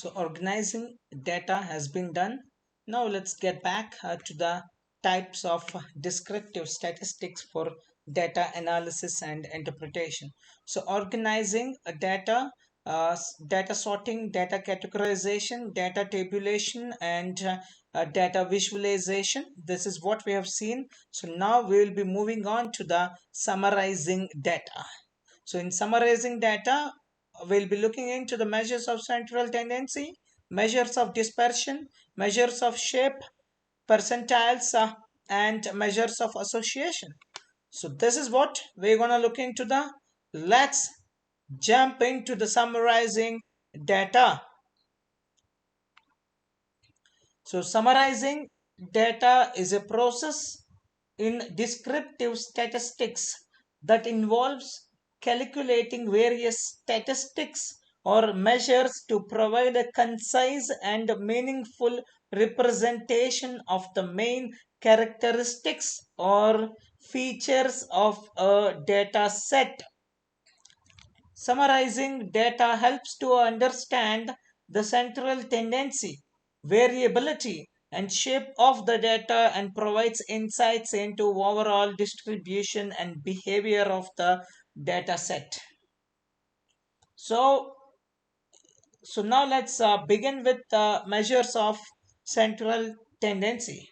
So organizing data has been done. Now let's get back to the types of descriptive statistics for data analysis and interpretation. So organizing data, data sorting, data categorization, data tabulation, and data visualization. This is what we have seen. So now we will be moving on to the summarizing data. So in summarizing data, we'll be looking into the measures of central tendency, measures of dispersion, measures of shape, percentiles, and measures of association. So this is what we're going to look into the. Let's jump into the summarizing data. So summarizing data is a process in descriptive statistics that involves calculating various statistics or measures to provide a concise and meaningful representation of the main characteristics or features of a data set. Summarizing data helps to understand the central tendency, variability, and shape of the data and provides insights into overall distribution and behavior of the data set. So, so now let's begin with the measures of central tendency.